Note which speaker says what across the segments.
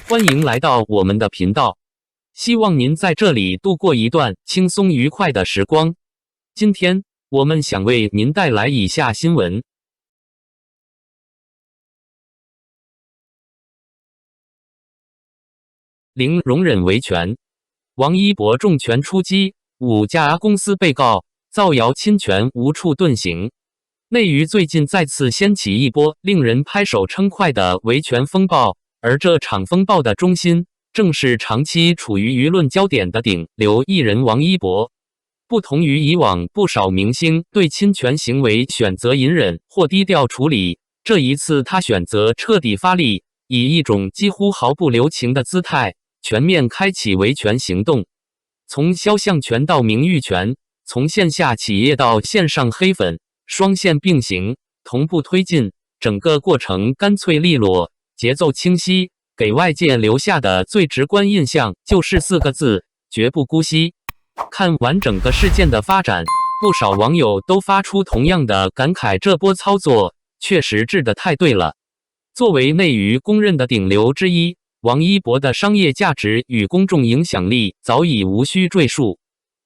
Speaker 1: 欢迎来到我们的频道，希望您在这里度过一段轻松愉快的时光。今天我们想为您带来以下新闻：零容忍维权，王一博重拳出击，5家公司被告造谣侵权无处遁形。内娱最近再次掀起一波令人拍手称快的维权风暴，而这场风暴的中心正是长期处于舆论焦点的顶流艺人王一博。不同于以往不少明星对侵权行为选择隐忍或低调处理，这一次他选择彻底发力，以一种几乎毫不留情的姿态全面开启维权行动。从肖像权到名誉权，从线下企业到线上黑粉，双线并行，同步推进，整个过程干脆利落，节奏清晰，给外界留下的最直观印象就是4个字：绝不姑息。看完整个事件的发展，不少网友都发出同样的感慨，这波操作确实治得太对了。作为内娱公认的顶流之一，王一博的商业价值与公众影响力早已无需赘述。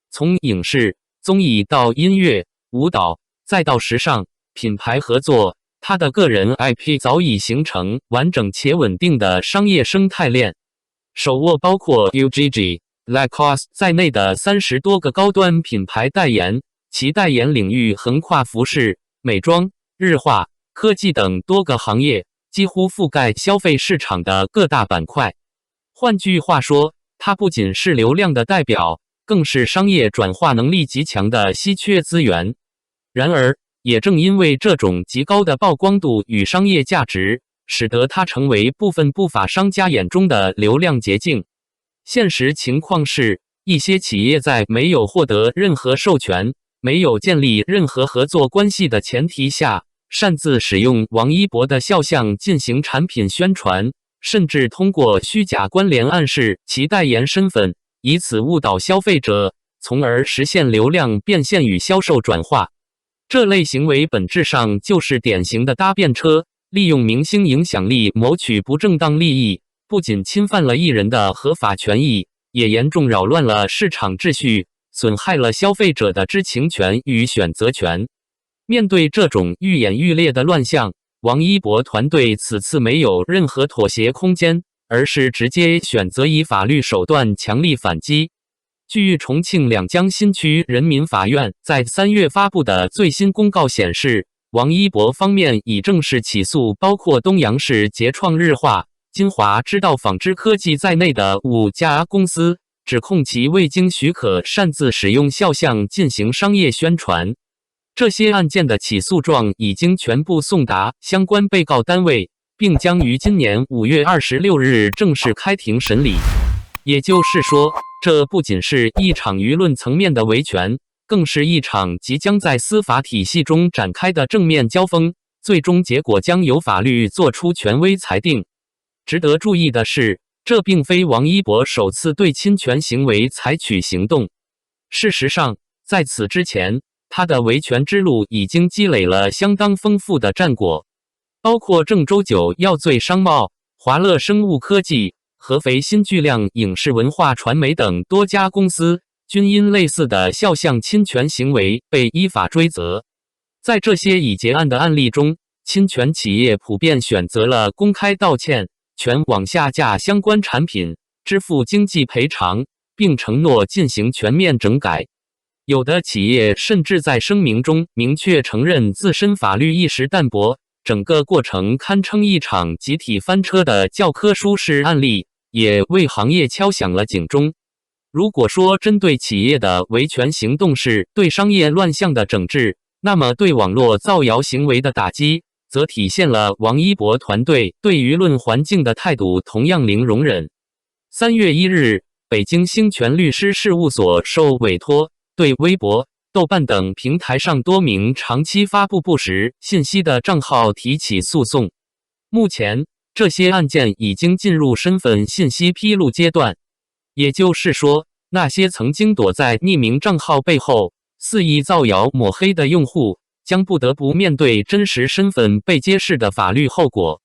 Speaker 1: 从影视、综艺到音乐、舞蹈，再到时尚、品牌合作，他的个人 IP 早已形成完整且稳定的商业生态链，手握包括 UGG、Lacoste 在内的30多个高端品牌代言，其代言领域横跨服饰、美妆、日化、科技等多个行业，几乎覆盖消费市场的各大板块。换句话说，它不仅是流量的代表，更是商业转化能力极强的稀缺资源。然而，也正因为这种极高的曝光度与商业价值，使得它成为部分不法商家眼中的流量捷径。现实情况是，一些企业在没有获得任何授权、没有建立任何合作关系的前提下，擅自使用王一博的肖像进行产品宣传，甚至通过虚假关联暗示其代言身份，以此误导消费者，从而实现流量变现与销售转化。这类行为本质上就是典型的搭便车，利用明星影响力谋取不正当利益，不仅侵犯了艺人的合法权益，也严重扰乱了市场秩序，损害了消费者的知情权与选择权。面对这种愈演愈烈的乱象，王一博团队此次没有任何妥协空间，而是直接选择以法律手段强力反击。据重庆两江新区人民法院在3月发布的最新公告显示，王一博方面已正式起诉包括东阳市杰创日化、金华知道纺织科技在内的5家公司，指控其未经许可擅自使用肖像进行商业宣传。这些案件的起诉状已经全部送达相关被告单位，并将于今年5月26日正式开庭审理。也就是说，这不仅是一场舆论层面的维权，更是一场即将在司法体系中展开的正面交锋，最终结果将由法律作出权威裁定。值得注意的是，这并非王一博首次对侵权行为采取行动。事实上，在此之前，他的维权之路已经积累了相当丰富的战果，包括郑州酒药醉商贸、华乐生物科技、合肥新巨亮影视文化传媒等多家公司，均因类似的肖像侵权行为被依法追责。在这些已结案的案例中，侵权企业普遍选择了公开道歉、全网下架相关产品、支付经济赔偿，并承诺进行全面整改。有的企业甚至在声明中明确承认自身法律意识淡薄，整个过程堪称一场集体翻车的教科书式案例，也为行业敲响了警钟。如果说针对企业的维权行动是对商业乱象的整治，那么对网络造谣行为的打击，则体现了王一博团队对舆论环境的态度同样零容忍。3月1日，北京兴全律师事务所受委托，对微博、豆瓣等平台上多名长期发布不实信息的账号提起诉讼。目前，这些案件已经进入身份信息披露阶段，也就是说，那些曾经躲在匿名账号背后肆意造谣抹黑的用户，将不得不面对真实身份被揭示的法律后果。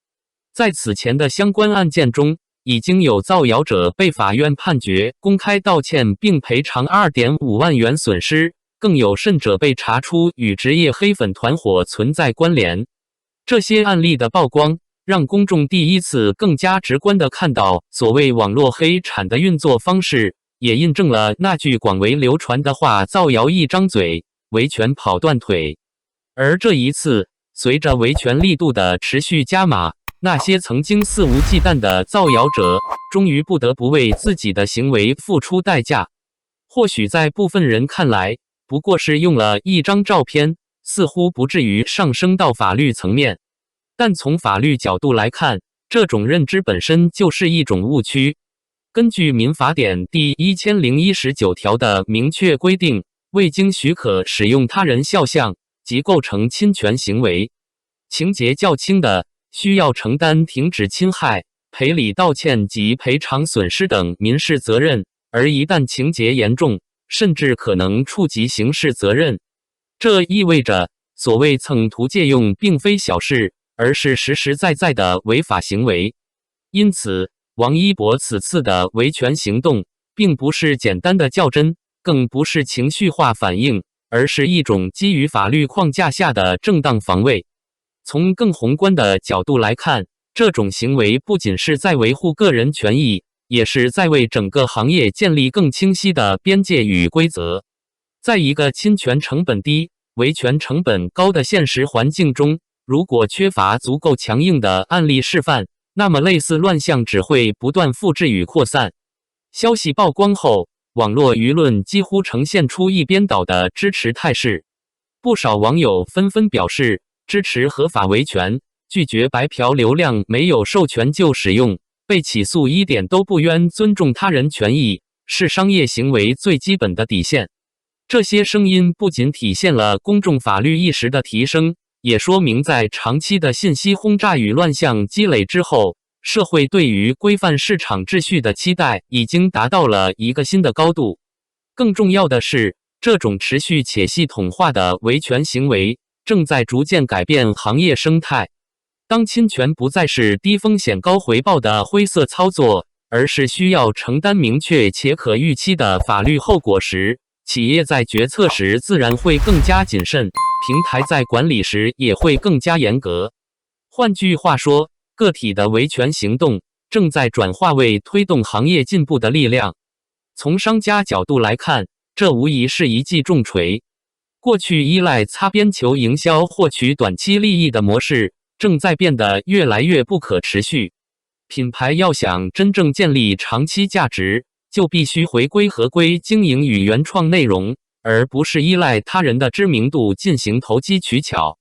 Speaker 1: 在此前的相关案件中，已经有造谣者被法院判决公开道歉并赔偿2.5万元损失，更有甚者被查出与职业黑粉团伙存在关联。这些案例的曝光，让公众第一次更加直观地看到所谓网络黑产的运作方式，也印证了那句广为流传的话：造谣一张嘴，维权跑断腿。而这一次，随着维权力度的持续加码，那些曾经肆无忌惮的造谣者，终于不得不为自己的行为付出代价。或许在部分人看来，不过是用了一张照片，似乎不至于上升到法律层面。但从法律角度来看，这种认知本身就是一种误区。根据民法典第1019条的明确规定，未经许可使用他人肖像，即构成侵权行为。情节较轻的，需要承担停止侵害、赔礼道歉及赔偿损失等民事责任；而一旦情节严重，甚至可能触及刑事责任。这意味着，所谓蹭图借用并非小事，而是实实在在的违法行为。因此，王一博此次的维权行动，并不是简单的较真，更不是情绪化反应，而是一种基于法律框架下的正当防卫。从更宏观的角度来看，这种行为不仅是在维护个人权益，也是在为整个行业建立更清晰的边界与规则。在一个侵权成本低、维权成本高的现实环境中，如果缺乏足够强硬的案例示范，那么类似乱象只会不断复制与扩散。消息曝光后，网络舆论几乎呈现出一边倒的支持态势，不少网友纷纷表示支持合法维权，拒绝白嫖流量没有授权就使用，被起诉一点都不冤，尊重他人权益是商业行为最基本的底线。这些声音不仅体现了公众法律意识的提升，也说明在长期的信息轰炸与乱象积累之后，社会对于规范市场秩序的期待已经达到了一个新的高度。更重要的是，这种持续且系统化的维权行为正在逐渐改变行业生态。当侵权不再是低风险高回报的灰色操作，而是需要承担明确且可预期的法律后果时，企业在决策时自然会更加谨慎，平台在管理时也会更加严格。换句话说，个体的维权行动正在转化为推动行业进步的力量。从商家角度来看，这无疑是一记重锤。过去依赖擦边球营销获取短期利益的模式，正在变得越来越不可持续。品牌要想真正建立长期价值，就必须回归合规经营与原创内容，而不是依赖他人的知名度进行投机取巧。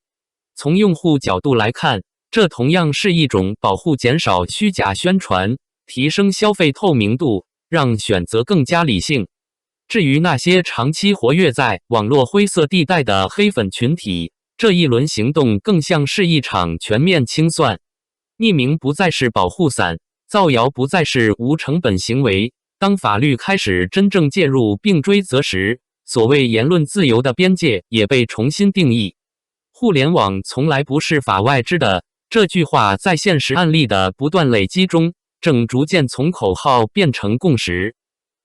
Speaker 1: 从用户角度来看，这同样是一种保护，减少虚假宣传，提升消费透明度，让选择更加理性。至于那些长期活跃在网络灰色地带的黑粉群体，这一轮行动更像是一场全面清算。匿名不再是保护伞，造谣不再是无成本行为。当法律开始真正介入并追责时，所谓言论自由的边界也被重新定义。互联网从来不是法外之的，这句话在现实案例的不断累积中，正逐渐从口号变成共识。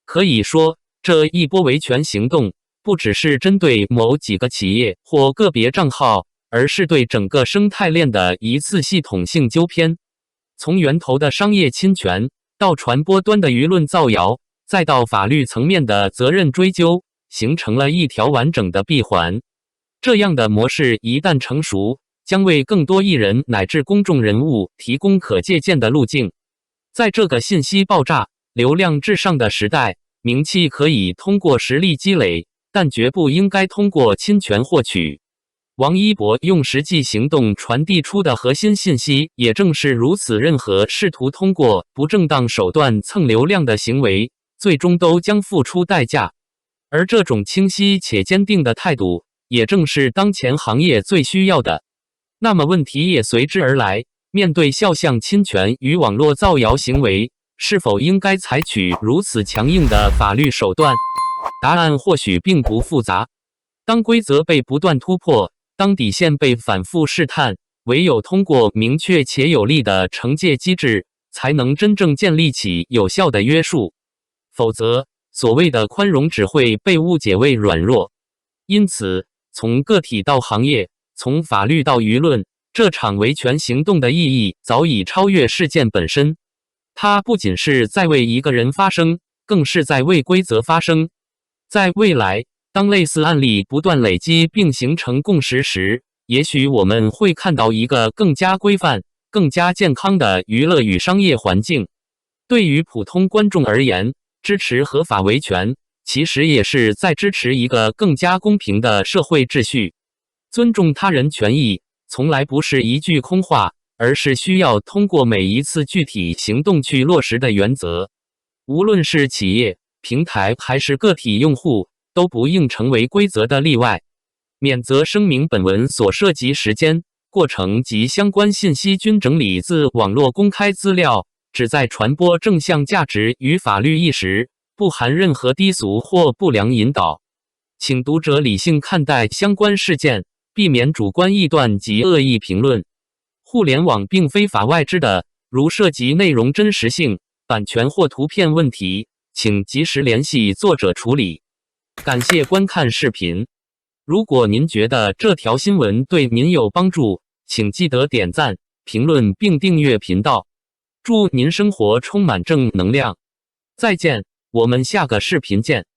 Speaker 1: 可以说，这一波维权行动不只是针对某几个企业或个别账号，而是对整个生态链的一次系统性纠偏。从源头的商业侵权，到传播端的舆论造谣，再到法律层面的责任追究，形成了一条完整的闭环。这样的模式一旦成熟，将为更多艺人乃至公众人物提供可借鉴的路径。在这个信息爆炸、流量至上的时代，名气可以通过实力积累，但绝不应该通过侵权获取。王一博用实际行动传递出的核心信息也正是如此，任何试图通过不正当手段蹭流量的行为，最终都将付出代价。而这种清晰且坚定的态度，也正是当前行业最需要的。那么问题也随之而来，面对肖像侵权与网络造谣行为，是否应该采取如此强硬的法律手段？答案或许并不复杂。当规则被不断突破，当底线被反复试探，唯有通过明确且有力的惩戒机制，才能真正建立起有效的约束。否则，所谓的宽容只会被误解为软弱。因此，从个体到行业，从法律到舆论，这场维权行动的意义早已超越事件本身。它不仅是在为一个人发声，更是在为规则发声。在未来，当类似案例不断累积并形成共识时，也许我们会看到一个更加规范、更加健康的娱乐与商业环境。对于普通观众而言，支持合法维权，其实也是在支持一个更加公平的社会秩序。尊重他人权益，从来不是一句空话，而是需要通过每一次具体行动去落实的原则。无论是企业、平台还是个体用户，都不应成为规则的例外。免责声明：本文所涉及时间、过程及相关信息均整理自网络公开资料，旨在传播正向价值与法律意识，不含任何低俗或不良引导。请读者理性看待相关事件，避免主观臆断及恶意评论。互联网并非法外之的，如涉及内容真实性、版权或图片问题，请及时联系作者处理。感谢观看视频。如果您觉得这条新闻对您有帮助，请记得点赞、评论并订阅频道。祝您生活充满正能量。再见，我们下个视频见。